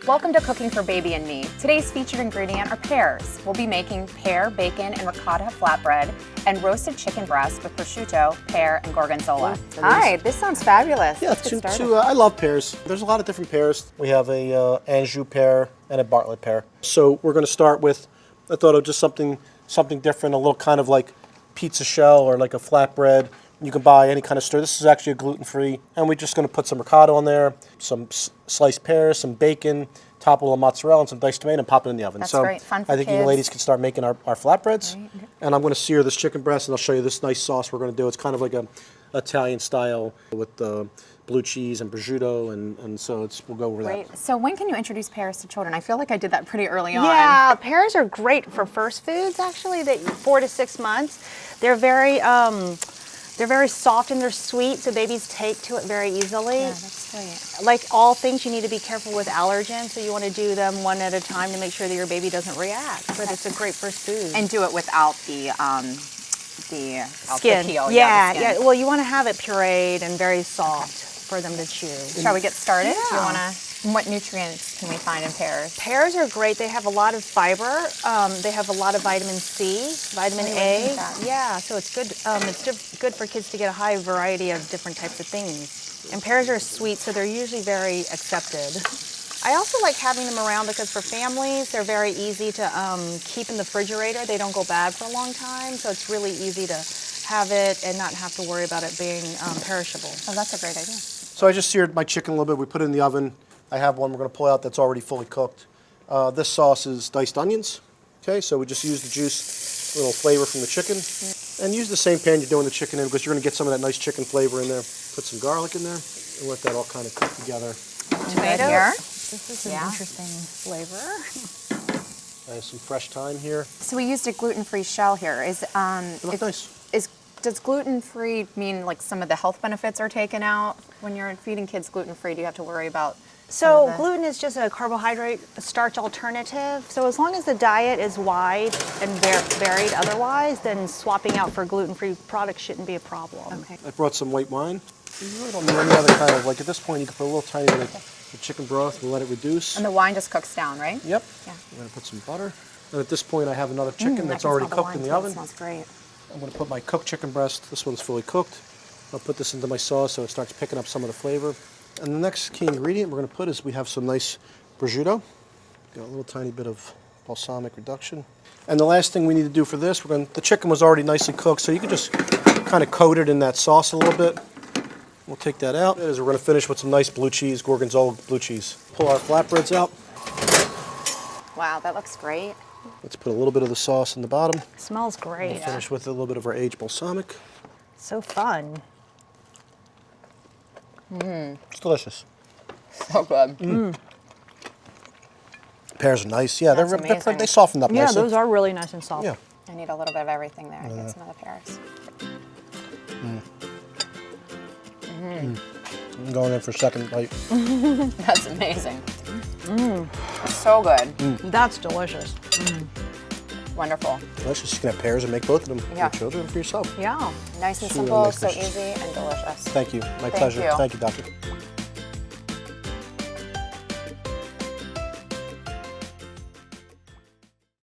Welcome to Cooking for Baby and Me. Today's featured ingredient are pears. We'll be making pear, bacon, and ricotta flatbread and roasted chicken breast with prosciutto, pear, and gorgonzola. Hi, this sounds fabulous. Yeah, I love pears. There's a lot of different pears. We have a Anjou pear and a Bartlett pear. So we're going to start with, I thought of just something different, a little kind of like pizza shell or like a flatbread. You can buy any kind of stir. This is actually a gluten-free. And we're just going to put some ricotta on there, some sliced pears, some bacon, top a little mozzarella and some diced tomato and pop it in the oven. That's so great. Fun for I think kids. you ladies can start making our flatbreads. Right. And I'm going to sear this chicken breast and I'll show you this nice sauce we're going to do. It's kind of like a Italian style with blue cheese and prosciutto, and so we'll go over Great. that. So when can you introduce pears to children? I feel like I did that pretty early on. Yeah, pears are great for first foods, actually, 4 to 6 months. They're very soft and they're sweet, so babies take to it very easily. Yeah, that's great. Like all things, you need to be careful with allergens, so you want to do them one at a time to make sure that your baby doesn't react. But it's a great first food. And do it without the skin. The peel. Yeah, the skin. yeah. Well, you want to have it pureed and very soft for them to chew. Shall we get started? Yeah. Do you want to? What nutrients can we find in pears? Pears are great. They have a lot of fiber. They have a lot of vitamin C, vitamin A. Yeah, so it's good. It's good for kids to get a high variety of different types of things. And pears are sweet, so they're usually very accepted. I also like having them around because for families, they're very easy to keep in the refrigerator. They don't go bad for a long time, so it's really easy to have it and not have to worry about it being perishable. Oh, that's a great idea. So I just seared my chicken a little bit. We put it in the oven. I have one we're going to pull out that's already fully cooked. This sauce is diced onions. Okay, so we just use the juice, a little flavor from the chicken. And use the same pan you're doing the chicken in because you're going to get some of that nice chicken flavor in there. Put some garlic in there and let that all kind of cook together. Tomato here. This is an interesting flavor. I have some fresh thyme here. So we used a gluten-free shell here. It looks nice. Does gluten-free mean like some of the health benefits are taken out when you're feeding kids gluten-free? Do you have to worry about? So gluten is just a carbohydrate starch alternative. So as long as the diet is wide and varied otherwise, then swapping out for gluten-free products shouldn't be a problem. Okay. I brought some white wine. You really don't need any other kind of, like at this point you can put a little tiny bit of chicken broth and let it reduce. And the wine just cooks down, right? Yep. Yeah. I'm going to put some butter. And at this point I have another chicken that's already cooked in the oven. It smells great. I'm going to put my cooked chicken breast. This one's fully cooked. I'll put this into my sauce so it starts picking up some of the flavor. And the next key ingredient we're going to put is we have some nice prosciutto. Got a little tiny bit of balsamic reduction. And the last thing we need to do for this, the chicken was already nicely cooked, so you can just kind of coat it in that sauce a little bit. We'll take that out. We're going to finish with some nice blue cheese, Gorgonzola blue cheese. Pull our flatbreads out. Wow, that looks great. Let's put a little bit of the sauce in the bottom. Smells great. Finish with a little bit of our aged balsamic. So fun. It's delicious. So good. Pears are nice. Yeah, That's amazing. they softened up Yeah, nicely. those are really nice and soft. Yeah. I need a little bit of everything there. Get some of the pears. I'm going in for a second bite. That's amazing. So good. That's delicious. Wonderful. Delicious. You can have pears and make both of them for Yeah. your children and for yourself. Yeah. Nice and It's really simple, nice so dishes. easy and delicious. Thank you. My pleasure. you. Thank you, Doctor.